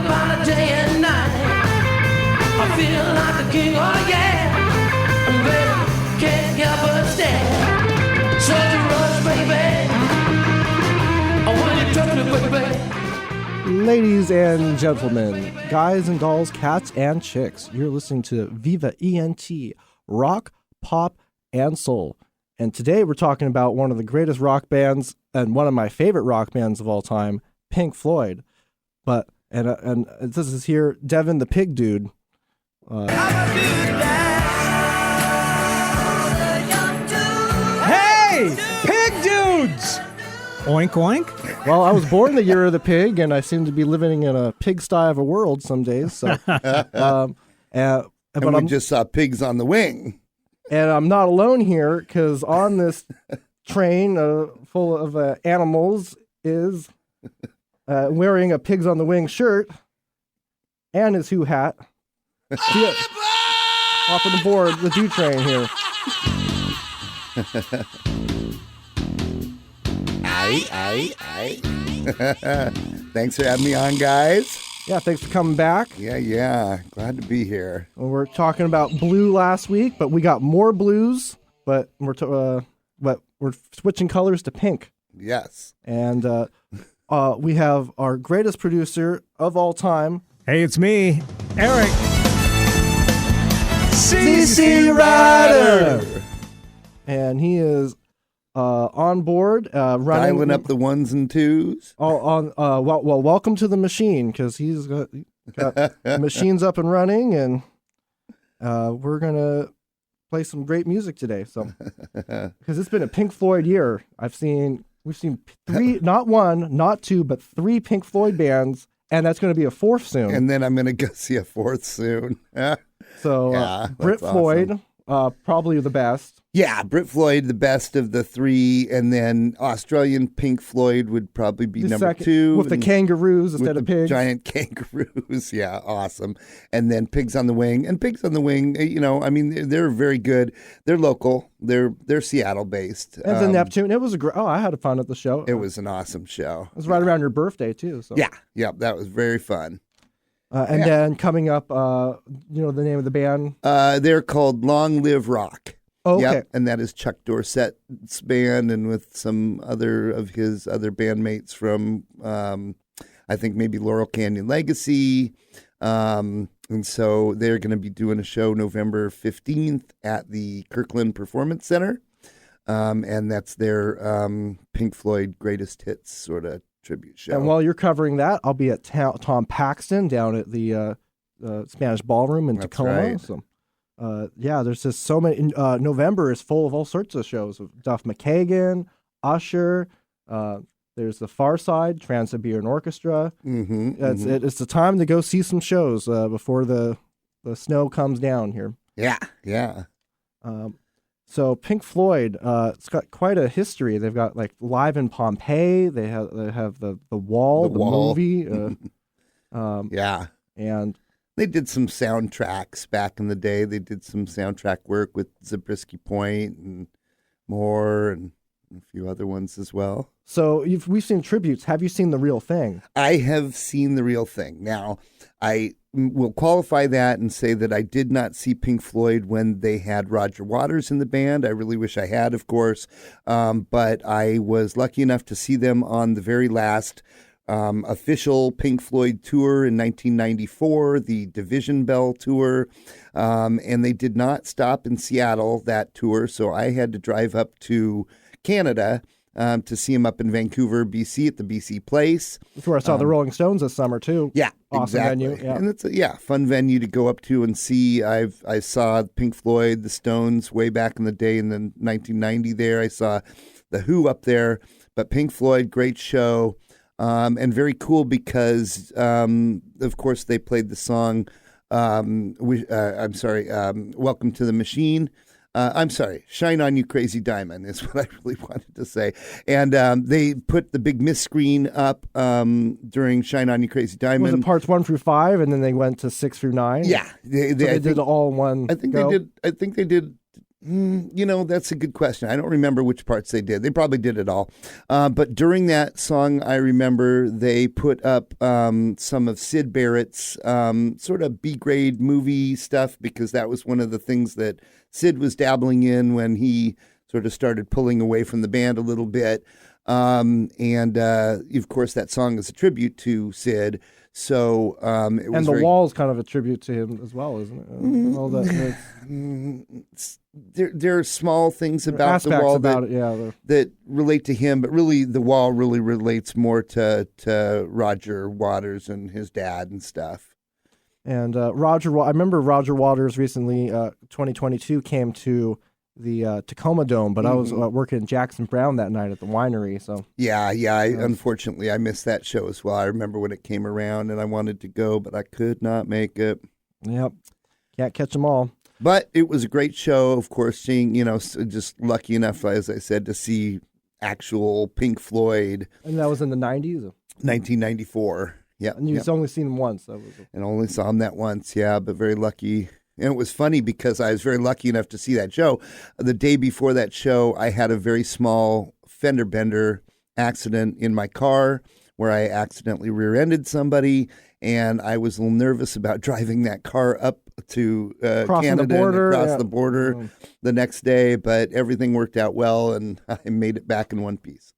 about it day and night. I feel like a king, oh yeah. And baby, can't help but stare. Such a rush, baby. Oh, when you touch me, baby. Ladies and gentlemen, guys and dolls, cats and chicks, you're listening to Viva ENT, rock, pop, and soul. And today we're talking about one of the greatest rock bands and one of my favorite rock bands of all time, Pink Floyd. But and this is here, Devin the Pig Dude. Hey, Pig Dudes! Oink oink. Well, I was born the year of the pig, and I seem to be living in a pigsty of a world some days. So, And we just saw Pigs on the Wing. And I'm not alone here, because on this train full of animals is wearing a Pigs on the Wing shirt and his Who hat. Hopping aboard the Dew train here. Aye. Thanks for having me on, guys. Yeah, thanks for coming back. Yeah. Glad to be here. Well, we're talking about blue last week, but we got more blues, but we're switching colors to pink. Yes. And we have our greatest producer of all time. Hey, it's me, Eric. CC Reidar! And he is on board, running. Dialing up the ones and twos. Well, welcome to the machine, because he's got the machines up and running, and we're going to play some great music today. So, because it's been a Pink Floyd year. We've seen three, not one, not two, but three Pink Floyd bands, and that's going to be a fourth soon. And then I'm going to go see a fourth soon. So, Yeah, Brit that's Floyd, probably the best. Yeah, Brit Floyd, the best of the three, and then Australian Pink Floyd would probably be The number second, two. with the kangaroos instead with of the pigs. giant kangaroos. Yeah, awesome. And then Pigs on the Wing. And Pigs on the Wing, I mean, they're very good. They're local. They're Seattle-based. And the Neptune. It was I had fun at the show. It was an awesome show. It was right around your birthday, too. So. Yeah, that was very fun. Then coming up, the name of the band? They're called Long Live Rock. Oh, okay. Yep, and that is Chuck Dorset's band, and with some other of his other bandmates from, I think maybe Laurel Canyon Legacy. And so they're going to be doing a show November 15th at the Kirkland Performance Center. And that's their Pink Floyd Greatest Hits sort of tribute show. And while you're covering that, I'll be at Tom Paxton down at the Spanish Ballroom in Tacoma. Right. So, there's just so many. November is full of all sorts of shows. Duff McKagan, Usher. There's the Far Side, Trans-Siberian Orchestra. It's the time to go see some shows before the snow comes down here. Yeah. So Pink Floyd, it's got quite a history. They've got like Live in Pompeii. They have the Wall, the movie. Yeah. And they did some soundtracks back in the day. They did some soundtrack work with Zabriskie Point and more, and a few other ones as well. So we've seen tributes. Have you seen The Real Thing? I have seen The Real Thing. Now, I will qualify that and say that I did not see Pink Floyd when they had Roger Waters in the band. I really wish I had, of course. But I was lucky enough to see them on the very last official Pink Floyd tour in 1994, the Division Bell tour. And they did not stop in Seattle that tour. So I had to drive up to Canada to see him up in Vancouver, BC at the BC Place. That's where I saw the Rolling Stones this summer too. Yeah, awesome exactly. venue. Yeah. And it's a fun venue to go up to and see. I saw Pink Floyd, the Stones way back in the day in the 1990 there. I saw the Who up there, but Pink Floyd, great show. And very cool because, of course, they played the song, Welcome to the Machine. Shine On You Crazy Diamond is what I really wanted to say. And they put the big miss screen up during Shine On You Crazy Diamond. Was it parts 1 through 5, and then they went to 6 through 9? Yeah. They did it all in one I think they did That's a good question. I don't remember which parts they did. They probably did it all. But during that song, I remember they put up some of Syd Barrett's sort of B-grade movie stuff, because that was one of the things that Syd was dabbling in when he sort of started pulling away from the band a little bit. And of course, that song is a tribute to Syd. So it was, and the Wall's kind of a tribute to him as well, isn't it? All that, there are small things about the Wall that relate to him, but really the Wall really relates more to Roger Waters and his dad and stuff. And I remember Roger Waters recently, 2022, came to the Tacoma Dome, but I was working Jackson Brown that night at the winery. So unfortunately I missed that show as well. I remember when it came around and I wanted to go, but I could not make it. Yep, can't catch them all. But it was a great show, of course. Seeing, just lucky enough, as I said, to see actual Pink Floyd. And that was in the 90s, 1994. Yeah, and you've only seen them once. And only saw him that once. Yeah, but very lucky. And it was funny because I was very lucky enough to see that show. The day before that show, I had a very small fender bender accident in my car where I accidentally rear-ended somebody, and I was a little nervous about driving that car up to Canada and across the border the next day, but everything worked out well, and I made it back in one piece.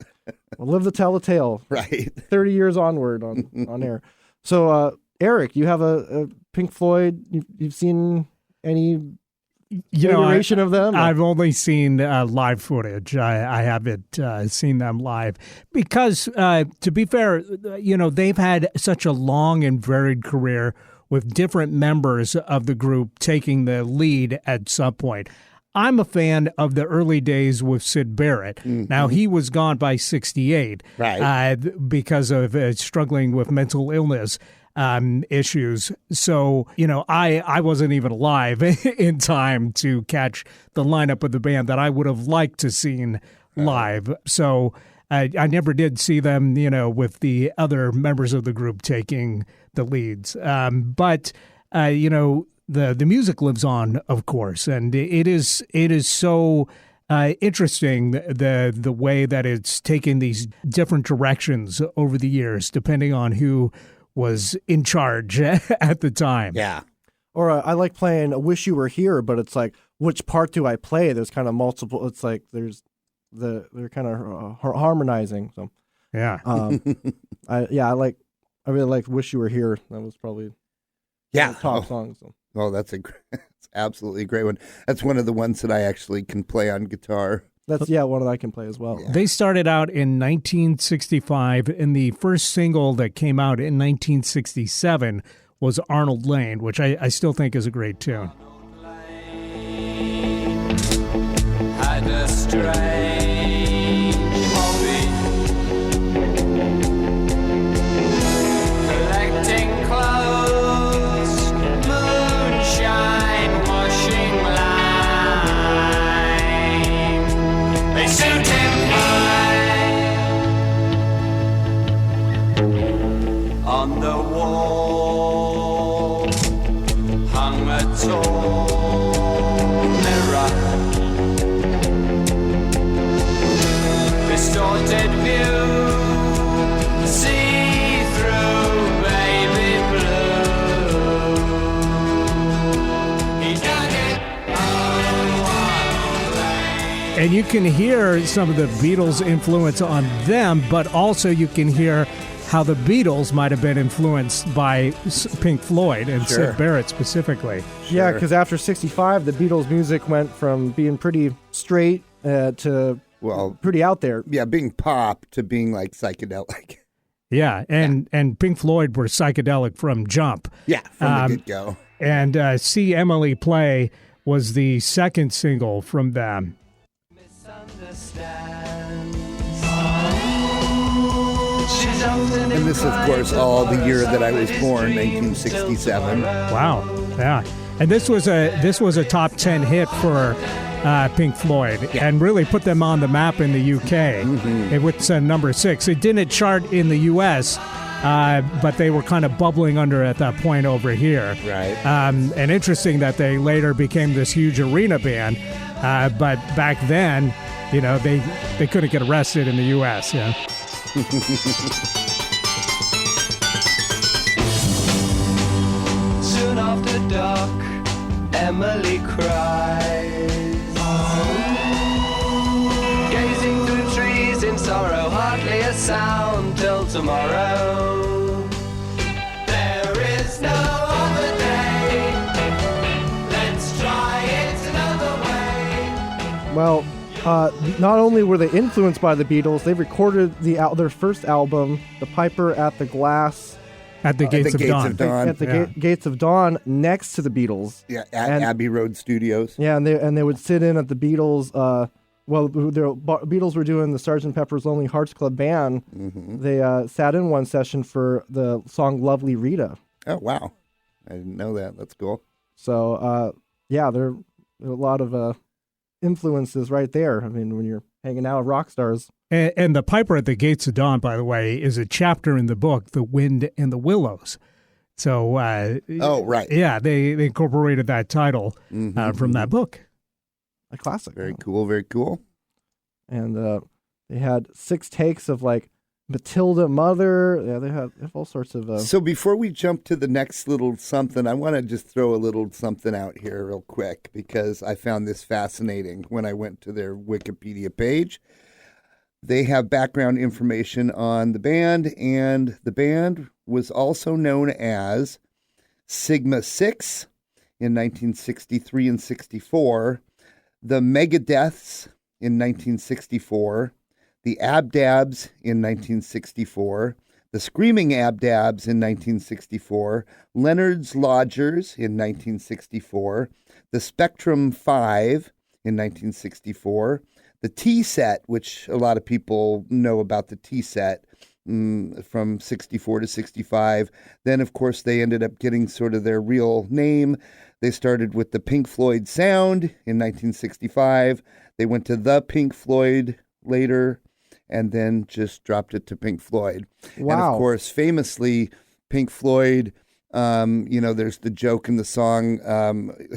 Well, live to tell the tale. Right. 30 years onward on air. So, Eric, you have a Pink Floyd. You've seen any iteration of them? I've only seen live footage. I haven't seen them live because, to be fair, they've had such a long and varied career with different members of the group taking the lead at some point. I'm a fan of the early days with Syd Barrett. Mm-hmm. Now, he was gone by 68 because of struggling with mental illness issues. So, I wasn't even alive in time to catch the lineup of the band that I would have liked to seen live. So I never did see them, with the other members of the group taking the leads. But the music lives on, of course, and it is so interesting the way that it's taken these different directions over the years, depending on who was in charge at the time. Yeah. Or I like playing "I Wish You Were Here," but it's like, which part do I play? There's kind of multiple. It's like they're kind of harmonizing. So yeah. I really liked "Wish You Were Here." That was probably top song. So. Oh, that's absolutely a great one. That's one of the ones that I actually can play on guitar. That's one that I can play as well. Yeah. They started out in 1965, and the first single that came out in 1967 was Arnold Lane, which I still think is a great tune. Had a strange hobby, collecting clothes, moonshine, washing line. They suit him fine. On the wall hung a tall mirror, distorted view, see through baby blue. He dug it on one lane. And you can hear some of the Beatles' influence on them, but also you can hear how the Beatles might have been influenced by Pink Floyd and Syd Barrett specifically. Yeah, because after 65, the Beatles' music went from being pretty straight to pretty out there. Yeah, being pop to being like psychedelic. Yeah, and Pink Floyd were psychedelic from jump. Yeah, from the get-go. And See Emily Play was the second single from them. And this, of course, all the year that I was born, 1967. Wow, yeah. And this was a top 10 hit for Pink Floyd, and really put them on the map in the UK. Mm-hmm. It was number 6. It didn't chart in the US, but they were kind of bubbling under at that point over here. Right. And interesting that they later became this huge arena band. But back then, they couldn't get arrested in the U.S. Yeah. Soon after dark, Emily cries, gazing through trees in sorrow, hardly a sound till tomorrow. There is no other day. Let's try it another way. Well, not only were they influenced by the Beatles, they recorded their first album, The Piper at the Glass, At the Gates of Dawn. at the Gates of Dawn, next to the Beatles. Yeah, at Abbey Road Studios. Yeah, and they would sit in at the Beatles. The Beatles were doing the Sgt. Pepper's Lonely Hearts Club Band. Mm-hmm. They sat in one session for the song "Lovely Rita." Oh wow, I didn't know that. That's cool. So there are a lot of influences right there. I mean, when you're hanging out with rock stars. And the Piper at the Gates of Dawn, by the way, is a chapter in the book, The Wind and the Willows. So, oh, right. Yeah, they incorporated that title from that book. A classic. Very cool, very cool. And they had 6 takes of like Matilda Mother. Yeah, they have all sorts of... So before we jump to the next little something, I want to just throw a little something out here real quick because I found this fascinating when I went to their Wikipedia page. They have background information on the band, and the band was also known as Sigma 6 in 1963 and 64, the Megadeths in 1964, the Abdabs in 1964, the Screaming Abdabs in 1964, Leonard's Lodgers in 1964, the Spectrum 5 in 1964, the T-Set, which a lot of people know about the T-Set from 64 to 65. Then, of course, they ended up getting sort of their real name. They started with the Pink Floyd sound in 1965. They went to the Pink Floyd later and then just dropped it to Pink Floyd. Wow. And, of course, famously, Pink Floyd... there's the joke in the song,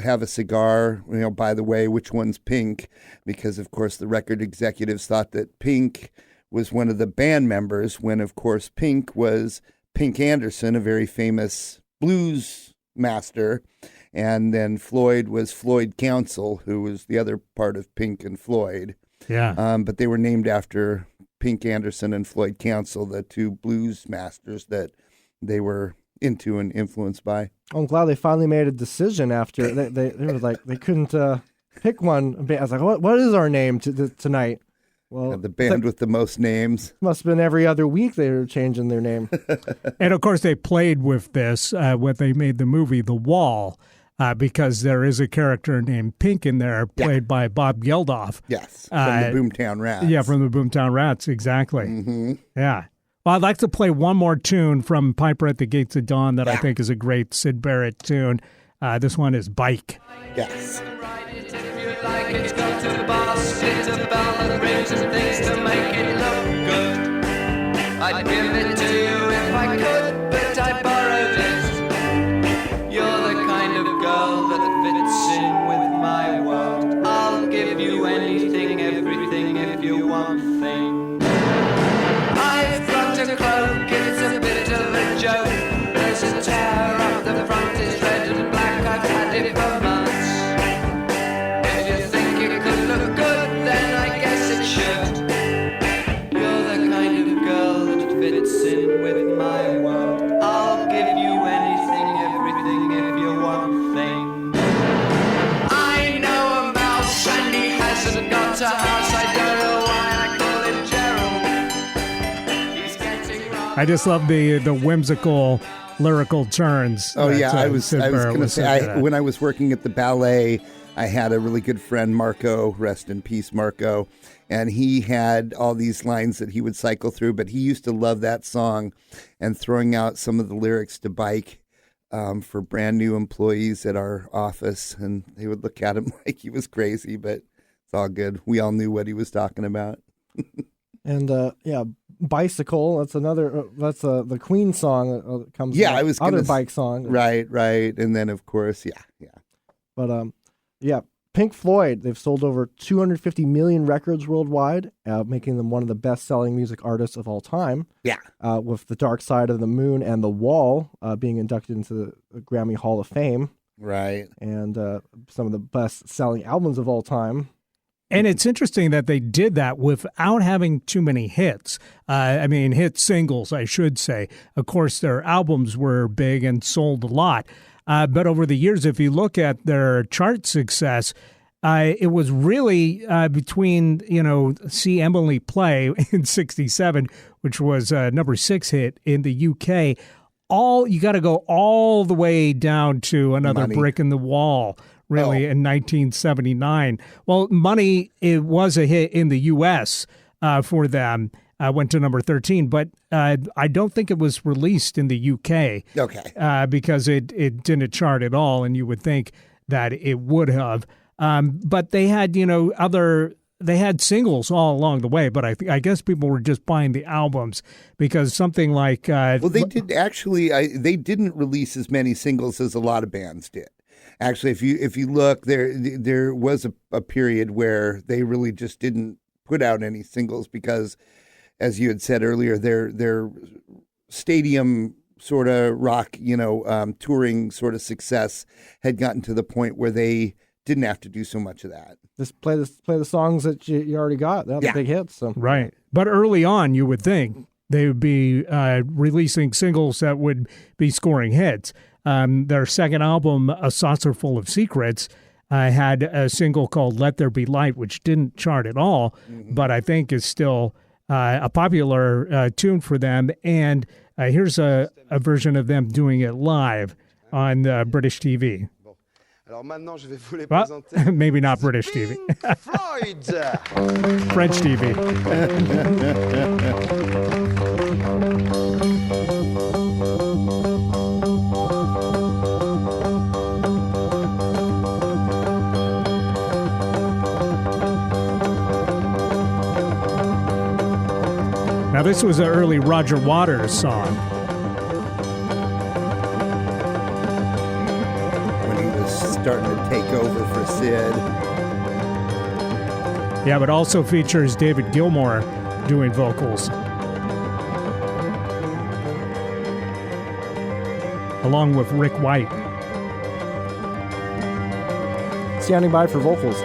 have a cigar, by the way, which one's pink? Because, of course, the record executives thought that Pink was one of the band members when, of course, Pink was Pink Anderson, a very famous blues master. And then Floyd was Floyd Council, who was the other part of Pink and Floyd. Yeah. But they were named after Pink Anderson and Floyd Council, the two blues masters that they were into and influenced by. I'm glad they finally made a decision after they were like they couldn't pick one. I was like, what is our name tonight? Well, The band with the most names. Must have been every other week they were changing their name. And of course, they played with this when they made the movie The Wall, because there is a character named Pink in there, played by Bob Geldof. Yes, from the Boomtown Rats. Yeah, from the Boomtown Rats, exactly. Mm-hmm. Yeah. Well, I'd like to play one more tune from Piper at the Gates of Dawn that I think is a great Syd Barrett tune. This one is Bike. Yes. It's got to bust, it's a bell that rings and things to make it look good. I'd give it to you if I could, but I borrowed it. You're the kind of girl that fits in with my world. I'll give you anything, everything, if you want things. I've got a cloak, it's a bit of a joke. There's a tear up the front, it's red and black, I've had it for months. If you think it could look good, then I guess it should. You're the kind of girl that fits in with my world. I'll give you anything, everything, if you want things. I know a mouse and he hasn't got a house, I don't know why I call him Gerald. He's getting wrong. I just love the whimsical lyrical turns. Oh, yeah. that, I was Syd going Barrett to was so say, good at. when I was working at the ballet, I had a really good friend, Marco, rest in peace, Marco, and he had all these lines that he would cycle through, but he used to love that song and throwing out some of the lyrics to Bike for brand new employees at our office, and they would look at him like he was crazy, but it's all good. We all knew what he was talking about. And Bicycle. That's another. That's the Queen song. Comes. Yeah, from I was other gonna Bike song. Right, and then of course, yeah. But Pink Floyd, they've sold over 250 million records worldwide, making them one of the best-selling music artists of all time. Yeah. With The Dark Side of the Moon and The Wall being inducted into the Grammy Hall of Fame. Right. And some of the best-selling albums of all time. And it's interesting that they did that without having too many hits. Hit singles, I should say. Of course, their albums were big and sold a lot. But over the years, if you look at their chart success, it was really between, See Emily Play in 1967, which was a number 6 hit in the UK. You got to go all the way down to Another Brick in the Wall, really, in 1979. Well, Money, it was a hit in the U.S. For them. Went to number 13, but I don't think it was released in the UK. Okay. Because it didn't chart at all, and you would think that it would have. But they had, they had singles all along the way, but I guess people were just buying the albums because something like... well, they did actually, they didn't release as many singles as a lot of bands did. Actually, if you look, there was a period where they really just didn't put out any singles because, as you had said earlier, their stadium sort of rock, touring sort of success had gotten to the point where they didn't have to do so much of that. Just play the songs that you already got. They're the big hits. So. Right. But early on, you would think they would be releasing singles that would be scoring hits. Their second album, A Saucer Full of Secrets, had a single called Let There Be Light, which didn't chart at all, but I think is still... a popular tune for them, and here's a version of them doing it live on British TV. Well, maybe not British TV. Floyd. French TV. Now, this was an early Roger Waters song. When he was starting to take over for Sid. Yeah, but also features David Gilmour doing vocals. Along with Rick White. Standing by for vocals.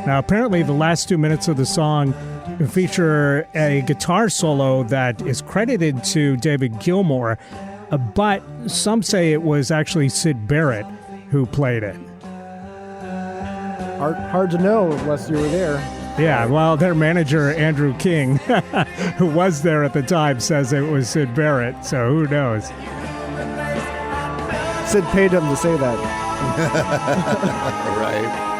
Now, apparently the last 2 minutes of the song feature a guitar solo that is credited to David Gilmour, but some say it was actually Syd Barrett who played it. Hard to know unless you were there. Yeah, well, their manager, Andrew King, who was there at the time, says it was Syd Barrett, so who knows? Sid paid him to say that. Right.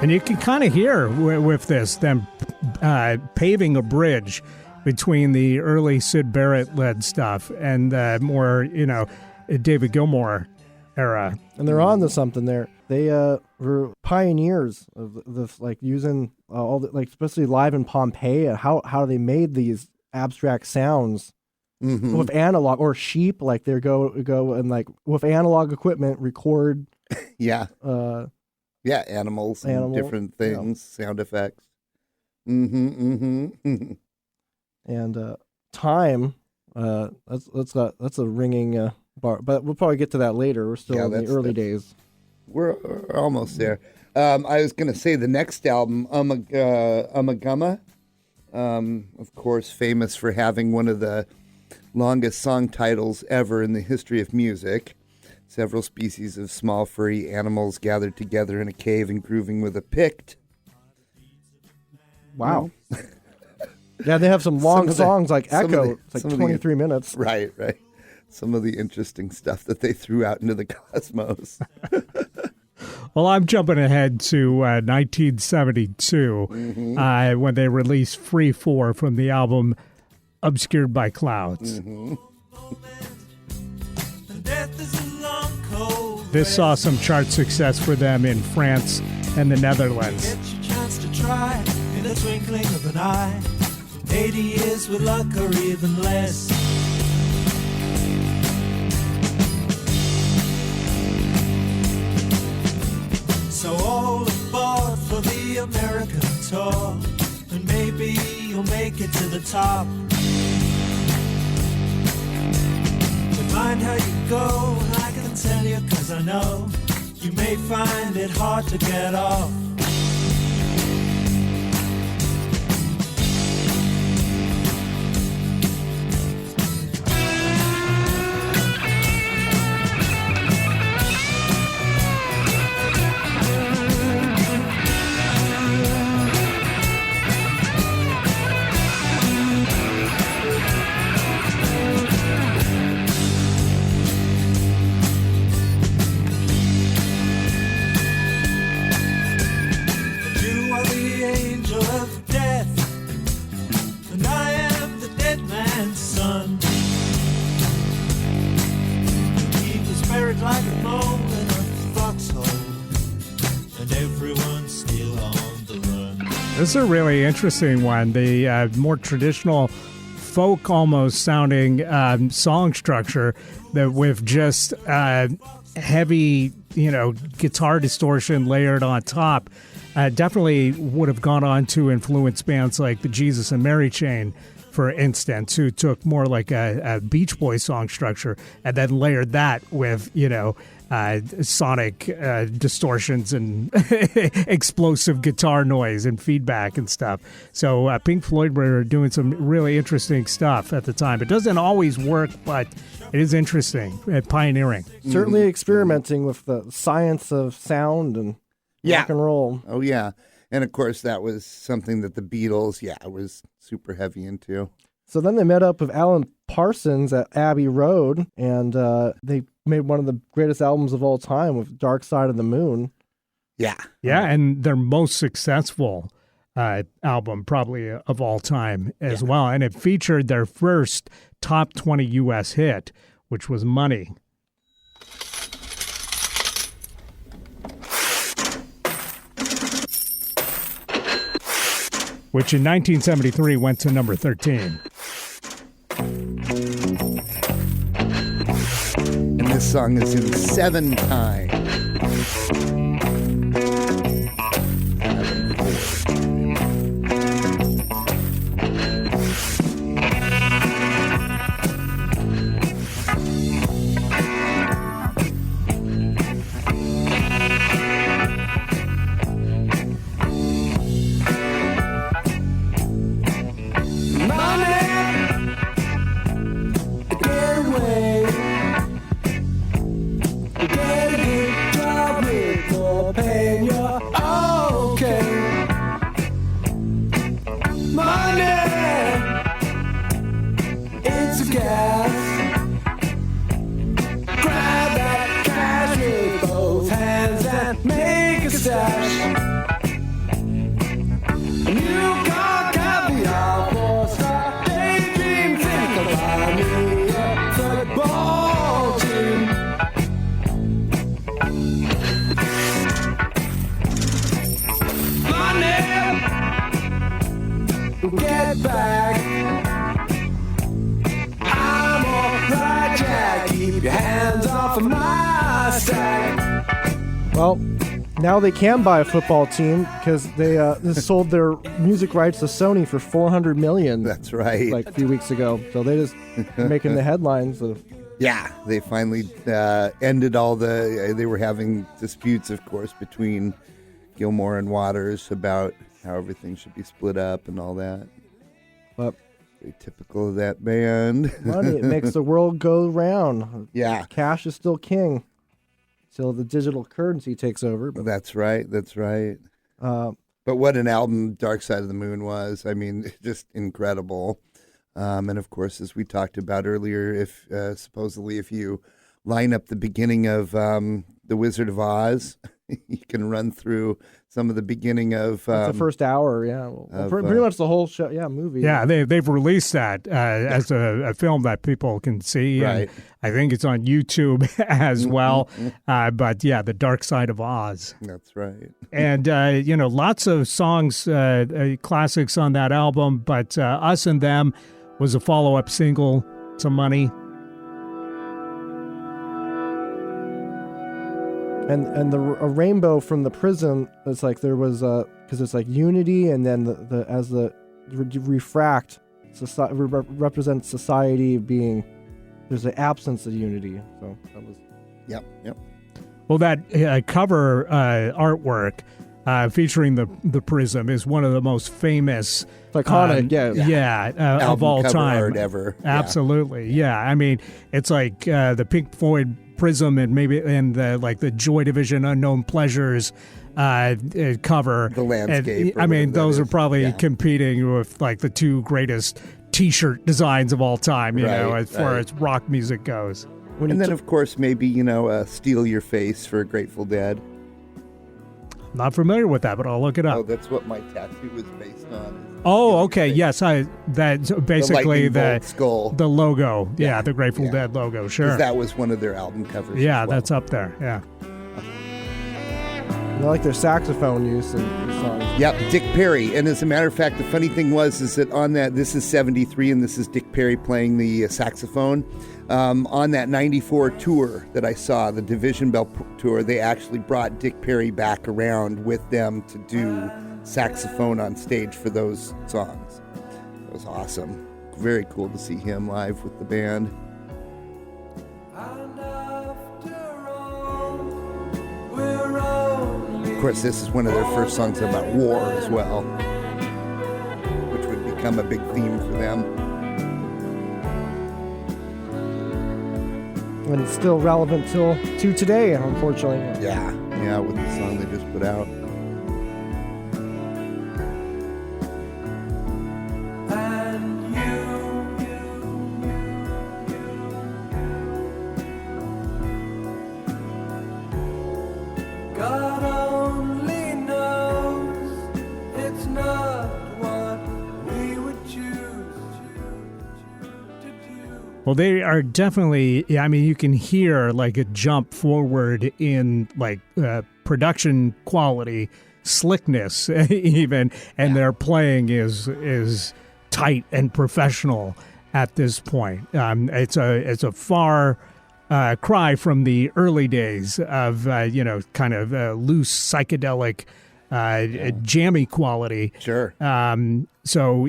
And you can kind of hear with this, them paving a bridge between the early Syd Barrett-led stuff and the more, David Gilmour era. And they're on to something there. They were pioneers of the using all the, especially live in Pompeii, and how they made these abstract sounds with analog or sheep. Like they go and with analog equipment record. Yeah. Animals and different things, sound effects. And Time, that's a ringing bar, but we'll probably get to that later. We're still in the early days. We're almost there. I was going to say the next album, Ummagumma, of course, famous for having one of the longest song titles ever in the history of music. Several species of small furry animals gathered together in a cave and grooving with a pict. Wow. Yeah, they have some long songs like Echo. It's like 23 minutes. Right. Some of the interesting stuff that they threw out into the cosmos. Well, I'm jumping ahead to 1972 when they released Free 4 from the album Obscured by Clouds. This saw some chart success for them in France and the Netherlands. Get your chance to try in the twinkling of an eye. 80 years with luck or even less. So all aboard for the American tour, and maybe you'll make it to the top. But mind how you go, and I can tell you 'cause I know you may find it hard to get off. This is a really interesting one. The more traditional folk almost sounding song structure that with just heavy, guitar distortion layered on top definitely would have gone on to influence bands like the Jesus and Mary Chain, for instance, who took more like a Beach Boys song structure and then layered that with, sonic distortions and explosive guitar noise and feedback and stuff. So Pink Floyd were doing some really interesting stuff at the time. It doesn't always work, but it is interesting and pioneering. Certainly experimenting with the science of sound and rock and roll. Oh, yeah. And, of course, that was something that the Beatles, was super heavy into. So then they met up with Alan Parsons at Abbey Road, and they made one of the greatest albums of all time with Dark Side of the Moon. Yeah, and their most successful album probably of all time as well. And it featured their first top 20 U.S. hit, which was Money. Which in 1973 went to number 13. And this song is in 7 times. Get back. I'm alright, Jack. Keep your hands off of my stack. Well, now they can buy a football team because they sold their music rights to Sony for $400 million. That's right. Like a few weeks ago. So they just making the headlines of. Yeah, they finally ended all they were having disputes, of course, between Gilmore and Waters about how everything should be split up and all that. But very typical of that band. Money, it makes the world go round. Yeah. Cash is still king. till the digital currency takes over. But That's right. That's right. But what an album Dark Side of the Moon was. I mean, just incredible. And of course, as we talked about earlier, if supposedly if you line up the beginning of The Wizard of Oz, you can run through some of the beginning of the first hour, yeah. Well, pretty much the whole show, movie. Yeah, they've released that as a film that people can see. Right. And I think it's on YouTube as well. But yeah, The Dark Side of Oz. That's right. And, lots of songs, classics on that album. But Us and Them was a follow-up single to Money. And a rainbow from the prism. It's like there was because it's like unity, and then as the refract represents society being there's an absence of unity. So that was Yep. Well, that cover artwork featuring the prism is one of the most famous, it's iconic. of all cover time art ever. Absolutely, yeah. I mean, it's like the Pink Floyd prism and the Joy Division Unknown Pleasures cover. The landscape. I mean, those are probably yeah. competing with like the two greatest T-shirt designs of all time. You know, as far as rock music goes. And then, of course, maybe Steal Your Face for Grateful Dead. Not familiar with that, but I'll look it up. Oh, that's what my tattoo is based on. Oh, okay. Yes, that's basically the skull, the logo. Yeah, the Grateful Dead logo. Sure, that was one of their album covers. Yeah, as well. that's up there. Yeah. I like their saxophone use in songs. Yep, Dick Perry. And as a matter of fact, the funny thing is that on that, this is 73, and this is Dick Perry playing the saxophone. On that 94 tour that I saw, the Division Bell tour, they actually brought Dick Perry back around with them to do saxophone on stage for those songs. It was awesome. Very cool to see him live with the band. Of course, this is one of their first songs about war as well, which would become a big theme for them. And it's still relevant to today, unfortunately. Yeah, with the song they just put out. Well, they are definitely, I mean, you can hear like a jump forward in like production quality, slickness even, and their playing is tight and professional at this point. It's a far cry from the early days of, kind of loose psychedelic jammy quality. Sure. So,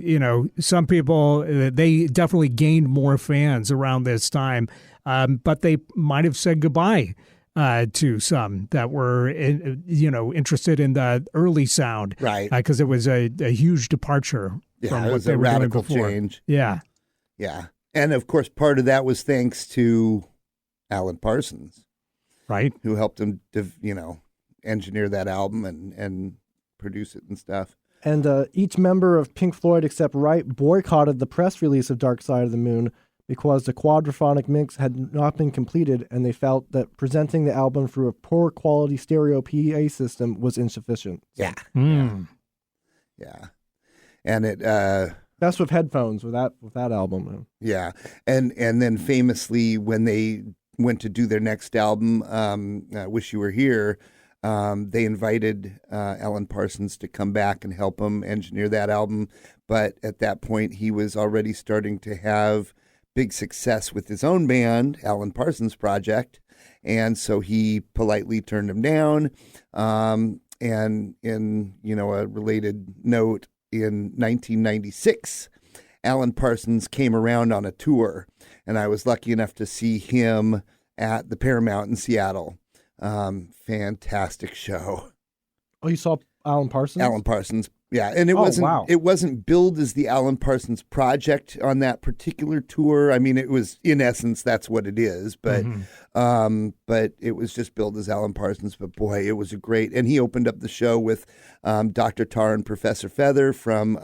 some people, they definitely gained more fans around this time, but they might have said goodbye to some that were, interested in the early sound. Right. Because it was a huge departure from it what was they a were doing radical before. change. Yeah. Yeah. And, of course, part of that was thanks to Alan Parsons. Right. Who helped him, engineer that album and produce it and stuff. And each member of Pink Floyd except Wright boycotted the press release of Dark Side of the Moon because the quadraphonic mix had not been completed, and they felt that presenting the album through a poor quality stereo PA system was insufficient. Yeah. Yeah. And it best with headphones with that album. Yeah. And then famously when they went to do their next album, Wish You Were Here, they invited Alan Parsons to come back and help him engineer that album. But at that point, he was already starting to have big success with his own band, Alan Parsons Project. And so he politely turned him down. And in, a related note, in 1996, Alan Parsons came around on a tour. And I was lucky enough to see him at the Paramount in Seattle. Fantastic show. Oh, you saw Alan Parsons? Alan Parsons, Yeah, and it wasn't billed as the Alan Parsons Project on that particular tour. I mean, it was, in essence, that's what it is, but it was just billed as Alan Parsons. But boy, it was a great, and he opened up the show with Dr. Tar and Professor Feather from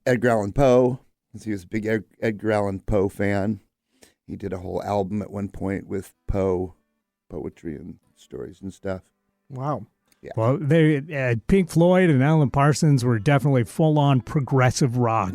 Edgar Allan Poe. He was a big Edgar Allan Poe fan. He did a whole album at one point with Poe poetry and stories and stuff. Wow. Yeah. Well, Pink Floyd and Alan Parsons were definitely full-on progressive rock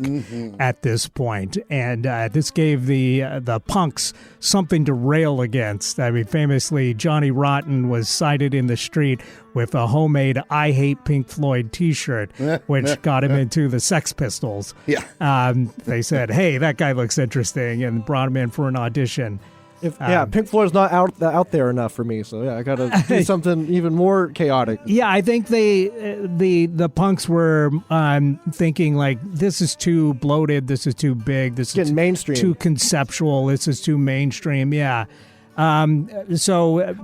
at this point, and this gave the punks something to rail against. I mean, famously, Johnny Rotten was cited in the street with a homemade "I Hate Pink Floyd" T-shirt, which got him into the Sex Pistols. Yeah. They said, "Hey, that guy looks interesting," and brought him in for an audition. Pink Floyd's not out there enough for me, so I got to do something even more chaotic. Yeah, I think the punks were thinking like, this is too bloated, this is too big, this is mainstream, too conceptual, this is too mainstream. Yeah. So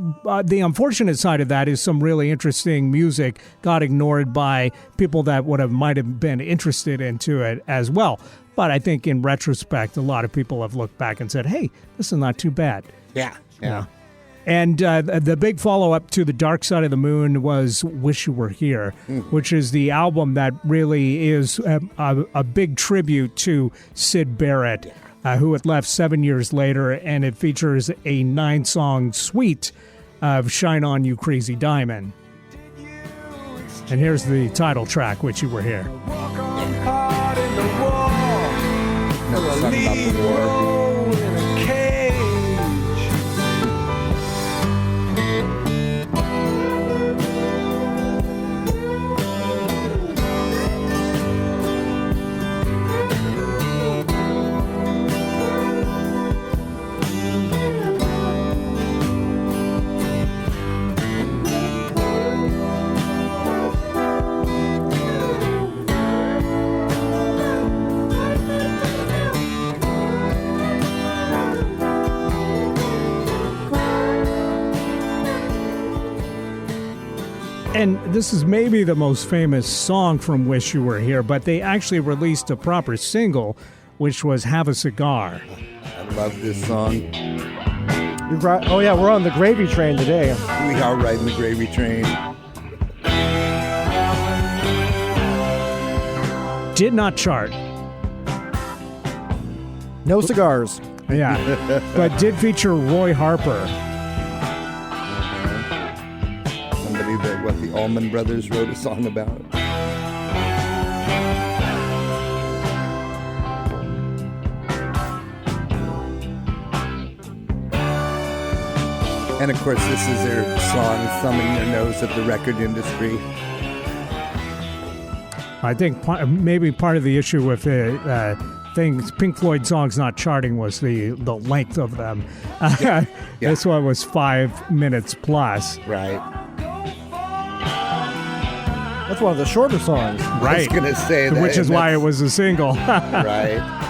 the unfortunate side of that is some really interesting music got ignored by people that might have been interested into it as well. But I think in retrospect, a lot of people have looked back and said, hey, this is not too bad. Yeah. And the big follow-up to The Dark Side of the Moon was Wish You Were Here, which is the album that really is a big tribute to Syd Barrett, who had left 7 years later, and it features a 9-song suite of Shine On You Crazy Diamond. And here's the title track, Wish You Were Here. Never sung about the war. And this is maybe the most famous song from Wish You Were Here, but they actually released a proper single, which was Have a Cigar. I love this song. Oh, yeah, we're on the gravy train today. We are riding the gravy train. Did not chart. No cigars. Yeah, but did feature Roy Harper. Somebody that the Allman Brothers wrote a song about. And of course, this is their song thumbing their nose at the record industry. I think maybe part of the issue with Pink Floyd songs not charting was the length of them. Yeah. This one was 5 minutes plus. Right. That's one of the shorter songs. Right. I was going to say that. Which is why it was a single. Right.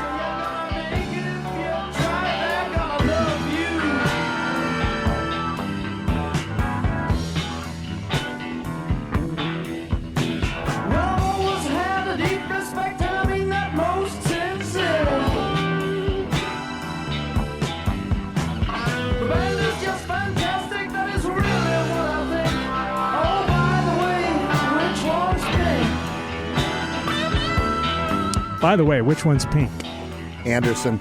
By the way, which one's Pink? Anderson.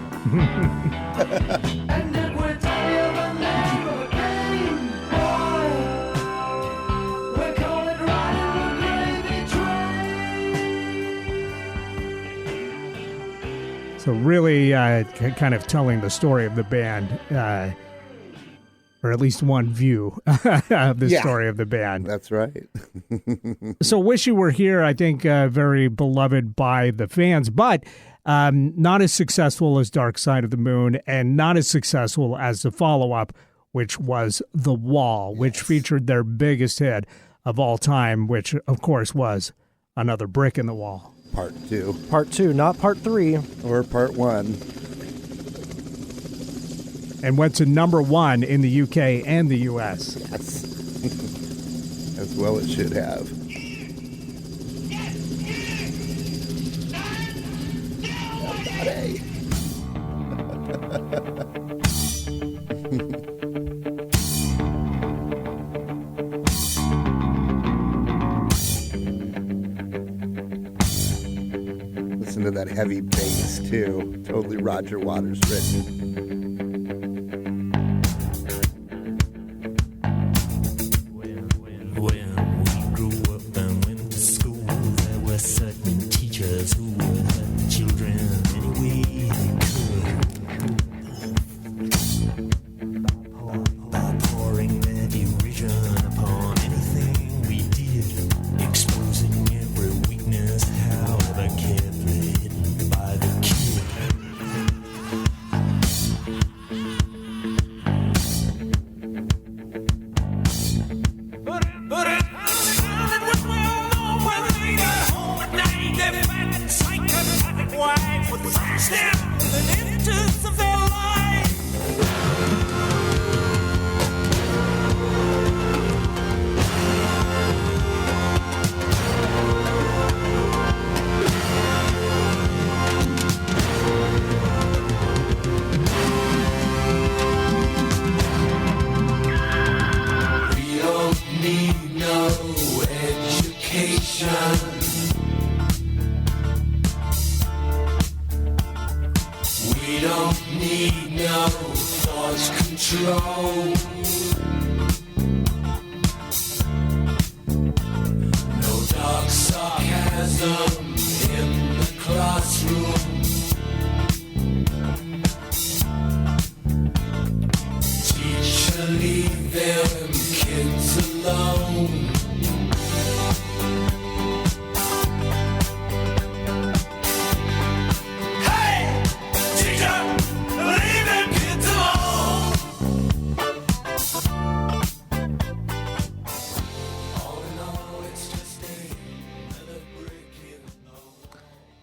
So really kind of telling the story of the band, or at least one view of the story of the band. That's right. So Wish You Were Here, I think, very beloved by the fans, but not as successful as Dark Side of the Moon and not as successful as the follow-up, which was The Wall, which featured their biggest hit of all time, which, of course, was Another Brick in the Wall. Part 2. Part 2, not Part 3. Or Part 1. And went to number 1 in the UK and the US. Yes. As well it should have. Listen to that heavy bass too. Totally Roger Waters written.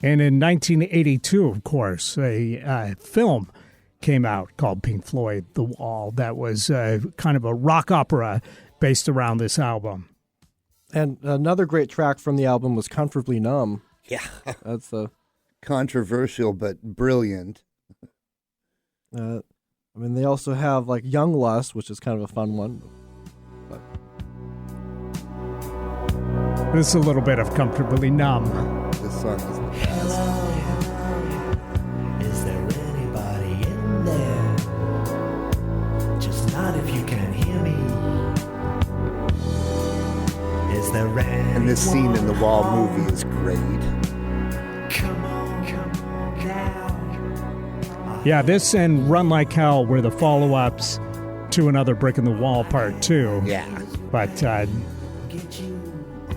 And in 1982, of course, a film came out called Pink Floyd, The Wall, that was kind of a rock opera based around this album. And another great track from the album was Comfortably Numb. Yeah. That's a controversial but brilliant. I mean, they also have like Young Lust, which is kind of a fun one. But this is a little bit of Comfortably Numb. This song is the best. Is there anybody in there? Just not if you can hear me. Is there And this scene in the Wall movie is great. Come on now. Yeah, this and Run Like Hell were the follow-ups to Another Brick in the Wall Part 2. Yeah. But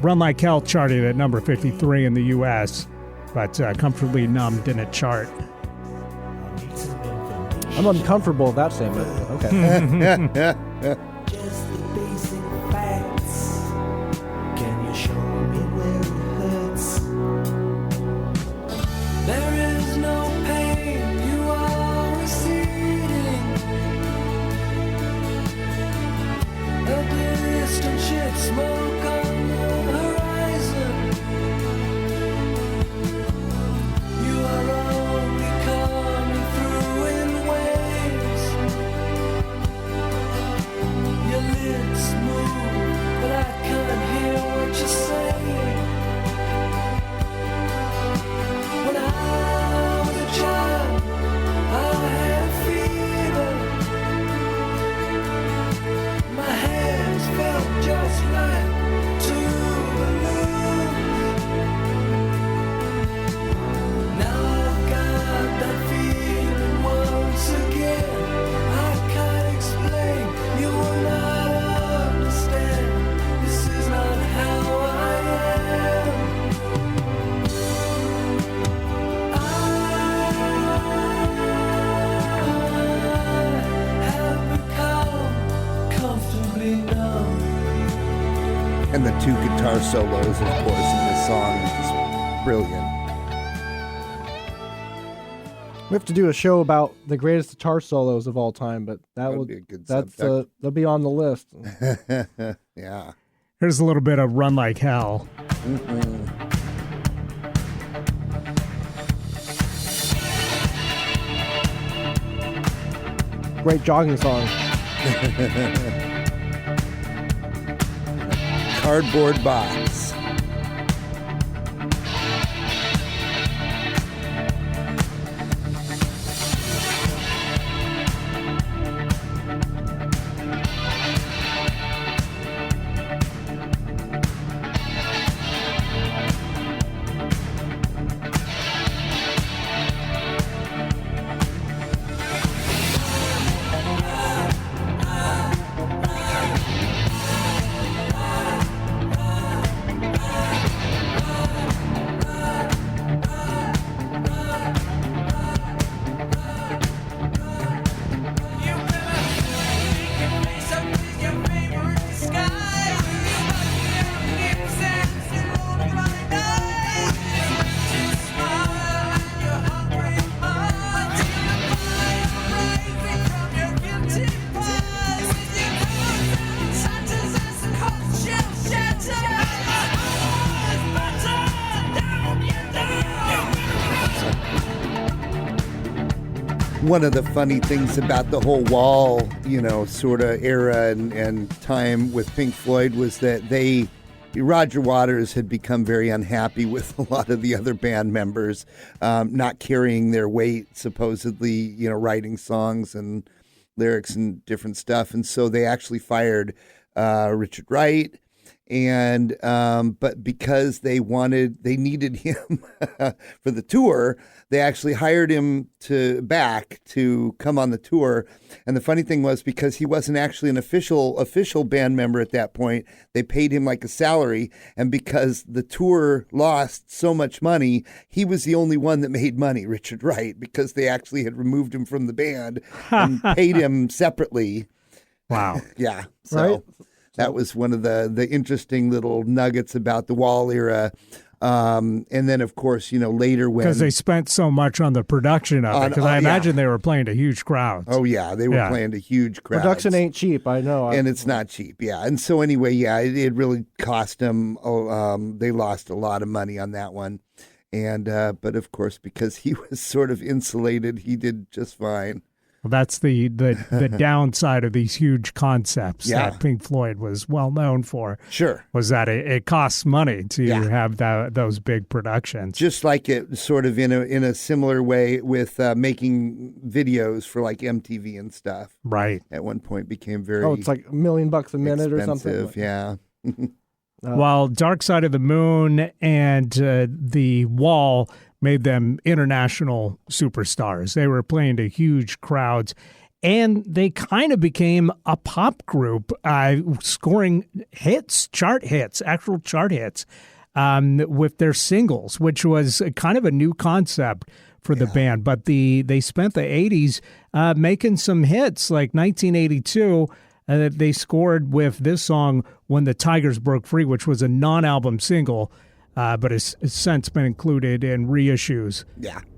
Run Like Hell charted at number 53 in the U.S., but Comfortably Numb didn't chart. I'm uncomfortable with that statement. But okay. Just the basic facts. Can you show me where it hurts? There is no pain, you are receding. A distant shit smoke on the horizon. You are only coming through in waves. Your lips move, but I can't hear what you're saying. When I was a child, I had fever. My hands felt just like two balloons. Now I've got that feeling once again. I can't explain, you will not understand. This is not how I am. I have become comfortably numb. And the two guitar solos, of course, in this song is brilliant. We have to do a show about the greatest guitar solos of all time, but That would be a good that's subject. they'll be on the list. Yeah. Here's a little bit of Run Like Hell. Great jogging song. Cardboard box. One of the funny things about the whole Wall, sort of era and time with Pink Floyd was that Roger Waters had become very unhappy with a lot of the other band members not carrying their weight, supposedly, writing songs and lyrics and different stuff. And so they actually fired Richard Wright. And but because they needed him for the tour, they actually hired him back to come on the tour. And the funny thing was, because he wasn't actually an official band member at that point, they paid him like a salary. And because the tour lost so much money, he was the only one that made money, Richard Wright, because they actually had removed him from the band and paid him separately. Wow. Yeah. So. Right? That was one of the interesting little nuggets about the Wall era. And then, of course, later when... Because they spent so much on the production of it. Because I imagine they were playing to huge crowds. Oh, yeah. They were playing to huge crowds. Production ain't cheap, I know. And it's not cheap, yeah. And so anyway, it really cost them... they lost a lot of money on that one. And but, of course, because he was sort of insulated, he did just fine. Well, that's the downside of these huge concepts that Pink Floyd was well known for. Sure. Was that it costs money to have those big productions. Just like it sort of in a similar way with making videos for like MTV and stuff. Right. At one point became very it's like $1 million a minute or something. Yeah. While Dark Side of the Moon and The Wall made them international superstars. They were playing to huge crowds, and they kind of became a pop group, scoring actual chart hits, with their singles, which was kind of a new concept for the band. But they spent the 80s making some hits, like 1982. They scored with this song, When the Tigers Broke Free, which was a non-album single, but it's since been included in reissues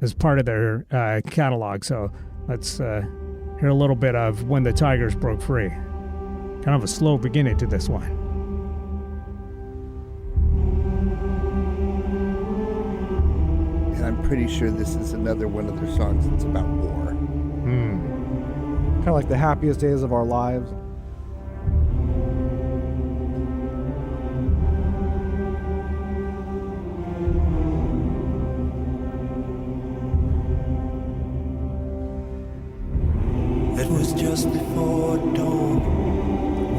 as part of their catalog. So let's hear a little bit of When the Tigers Broke Free. Kind of a slow beginning to this one. And I'm pretty sure this is another one of their songs that's about war. Kind of like the happiest days of our lives. It was just before dawn,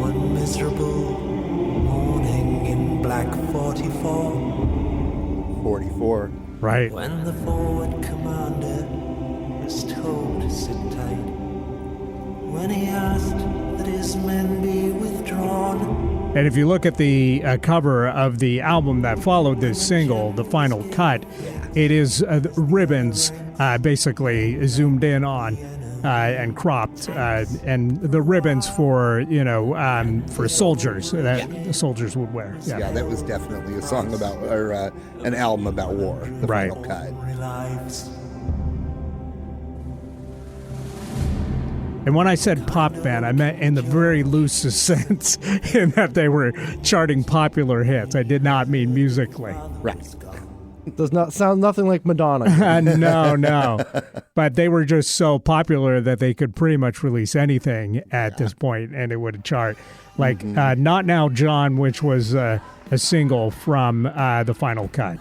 one miserable morning in Black 44. 44. Right. When the forward commander was told to sit tight, when he asked that his men be withdrawn. And if you look at the cover of the album that followed this single, The Final Cut, it is ribbons basically zoomed in on. And cropped, and the ribbons for soldiers that the soldiers would wear. Yeah, that was definitely a song about, or an album about war. The Final Cut. And when I said pop band, I meant in the very loosest sense, in that they were charting popular hits. I did not mean musically. Right. Does not sound nothing like Madonna. No. But they were just so popular that they could pretty much release anything at this point and it would chart. Like Not Now, John, which was a single from the final cut.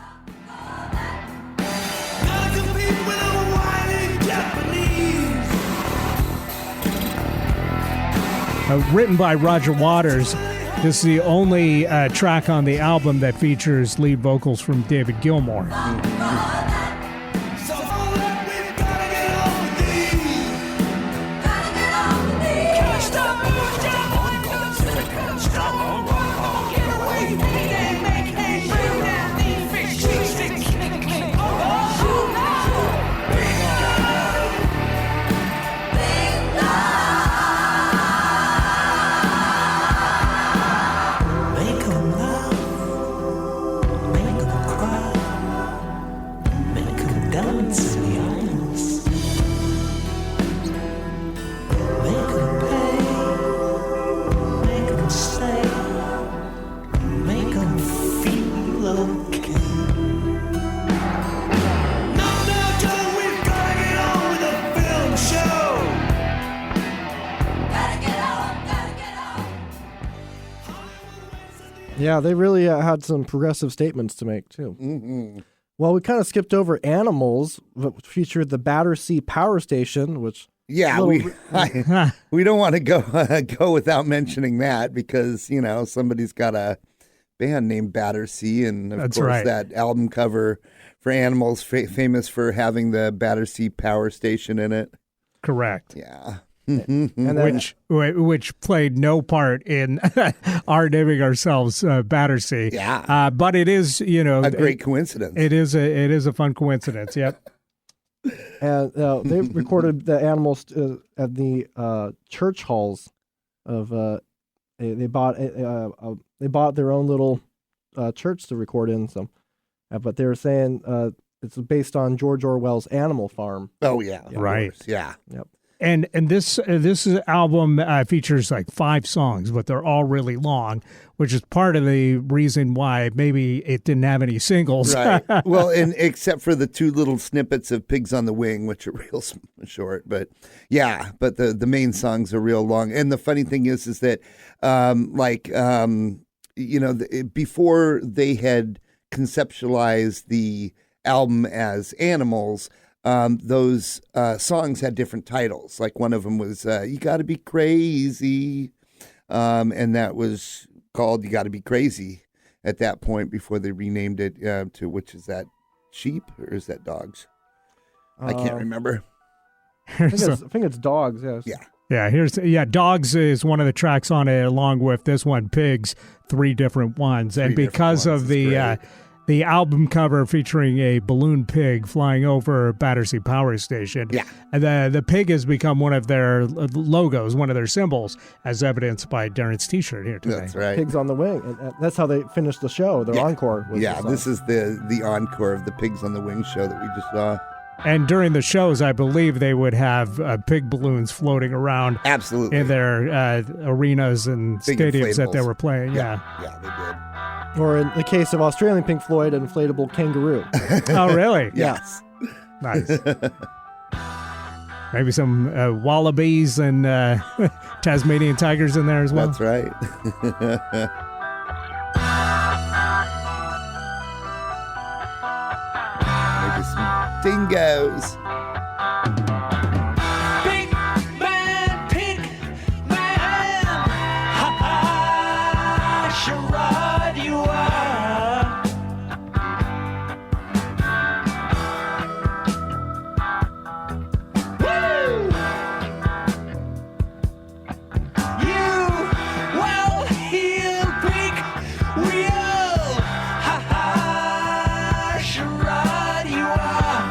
Written by Roger Waters, this is the only track on the album that features lead vocals from David Gilmour. Yeah, they really had some progressive statements to make, too. Mm-hmm. Well, we kind of skipped over Animals, which featured the Battersea Power Station, which... Yeah, we don't want to go without mentioning that because, you know, somebody's got a band named Battersea, and of That's course right. that album cover for Animals, famous for having the Battersea Power Station in it. Correct. Yeah. and then, Which played no part in our naming ourselves Battersea. Yeah. But it is, you know, A great coincidence. It is a fun coincidence. Yep. and they recorded the Animals at the church halls of... They bought their own little church to record in. So, but they were saying it's based on George Orwell's Animal Farm. Oh yeah, right. Course. Yeah. Yep. And this album features like 5 songs, but they're all really long, which is part of the reason why maybe it didn't have any singles. Right. Well, and except for the 2 little snippets of Pigs on the Wing, which are real short, but yeah, but the main songs are real long. And the funny thing is that, you know, before they had conceptualized the album as Animals, those songs had different titles. Like one of them was "You Gotta Be Crazy," and that was called "You Gotta Be Crazy" at that point before they renamed it to, which is that sheep or is that dogs? I can't remember. I think it's Dogs. Yes. Yeah. Dogs is one of the tracks on it, along with this one, Pigs, 3 different ones, and because of the album cover featuring a balloon pig flying over Battersea Power Station. Yeah. And the pig has become one of their logos, one of their symbols, as evidenced by Darren's T-shirt here today. That's right. Pigs on the Wing. And that's how they finished the show. Their encore was Yeah, the song. this is the encore of the Pigs on the Wing show that we just saw. And during the shows, I believe they would have pig balloons floating around Absolutely. in their arenas and Big stadiums that they inflatables. were playing. Yeah. Yeah, they did. Or in the case of Australian Pink Floyd, an inflatable kangaroo. Oh, really? Yes. Nice. Maybe some wallabies and Tasmanian tigers in there as well. That's right. Maybe some dingoes. Pink man, sure right you are. Woo! You well-heeled pink wheel, sure right you are.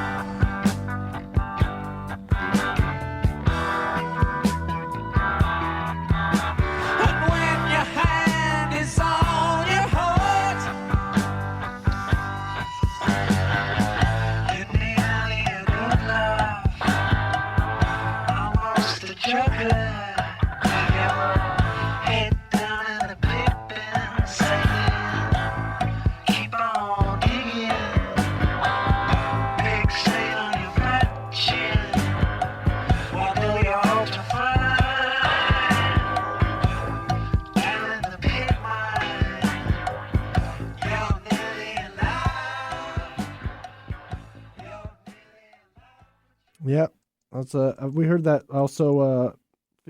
Yeah, that's we heard that also.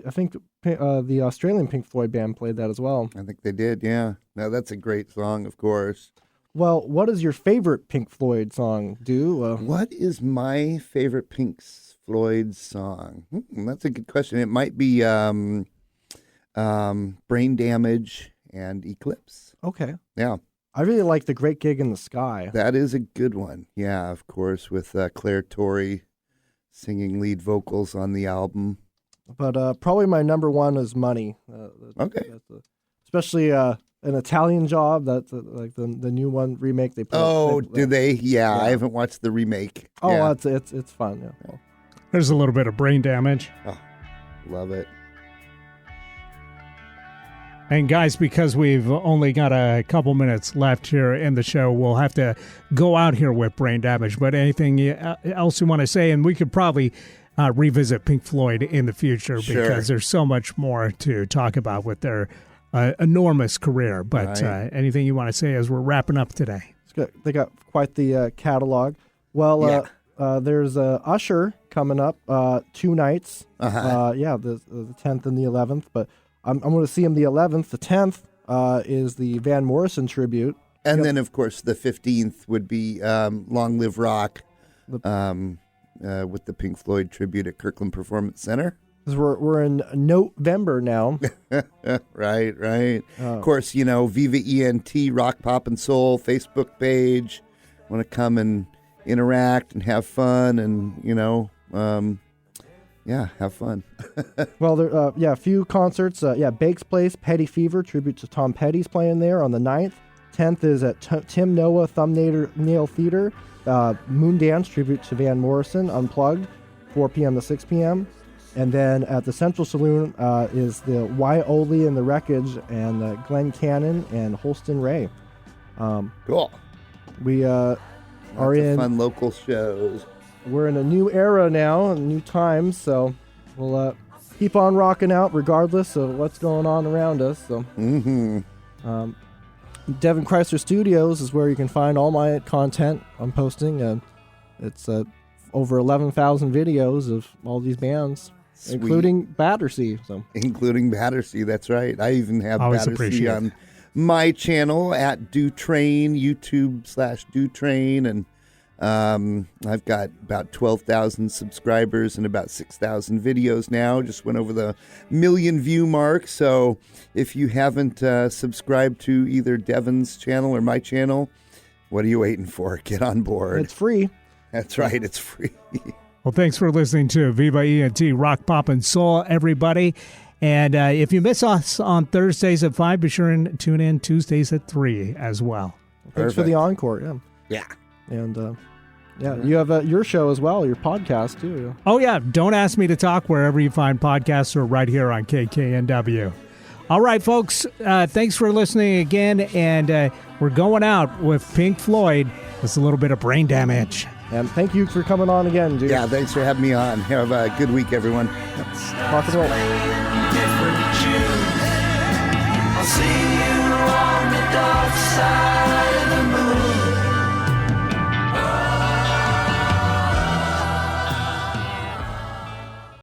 I think the Australian Pink Floyd band played that as well. I think they did, yeah. No, that's a great song, of course. Well, what is your favorite Pink Floyd song, Do? What is my favorite Pink Floyd song? That's a good question. It might be Brain Damage and Eclipse. Okay. Yeah. I really like The Great Gig in the Sky. That is a good one. Yeah, of course, with Claire Torrey singing lead vocals on the album. But probably my number one is Money. Okay. Especially an Italian Job. That's like the new one remake they put. Do they? Yeah, I haven't watched the remake. Oh, yeah. It's fun. Yeah. Well, There's a little bit of Brain Damage. Oh, love it. And guys, because we've only got a couple minutes left here in the show, we'll have to go out here with Brain Damage. But anything else you want to say? And we could probably revisit Pink Floyd in the future because there's so much more to talk about with their enormous career. But anything you want to say as we're wrapping up today? It's good. They got quite the catalog. Well, there's Usher coming up 2 nights. The 10th and the 11th. But I'm going to see him the 11th. The 10th is the Van Morrison tribute. And then, of course, the 15th would be Long Live Rock with the Pink Floyd tribute at Kirkland Performance Center. Because we're in November now. Right. Of course, Viva ENT, Rock, Pop, and Soul Facebook page. Want to come and interact and have fun and, have fun. Well, there, a few concerts. Bake's Place, Petty Fever, tribute to Tom Petty's playing there on the 9th. 10th is at Tim Noah Thumbnail Theater. Moondance, tribute to Van Morrison, Unplugged, 4 p.m. to 6 p.m. And then at the Central Saloon is the Why-Oli and the Wreckage and Glenn Cannon and Holston Ray. Cool. We are in fun local shows. We're in a new era now, new times, so we'll keep on rocking out regardless of what's going on around us. So, Devin Creisler Studios is where you can find all my content I'm posting. It's over 11,000 videos of all these bands, Sweet. Including Battersea. Including Battersea, that's right. I even have Always Battersea on my channel at DoTrain, YouTube/DoTrain, and I've got about 12,000 subscribers and about 6,000 videos now. Just went over the 1 million view mark. So if you haven't subscribed to either Devin's channel or my channel, what are you waiting for? Get on board. It's free. That's right. It's free. Well, thanks for listening to Viva ENT, Rock, Pop, and Soul, everybody. And if you miss us on Thursdays at 5, be sure and tune in Tuesdays at 3 as well. Thanks for the encore. Yeah. And you have your show as well, your podcast too. Oh, yeah. Don't Ask Me to Talk wherever you find podcasts or right here on KKNW. All right, folks. Thanks for listening again. And we're going out with Pink Floyd. It's a little bit of Brain Damage. And thank you for coming on again, dude. Yeah, thanks for having me on. Have a good week, everyone. Rock and roll. I'll see you on the dark side.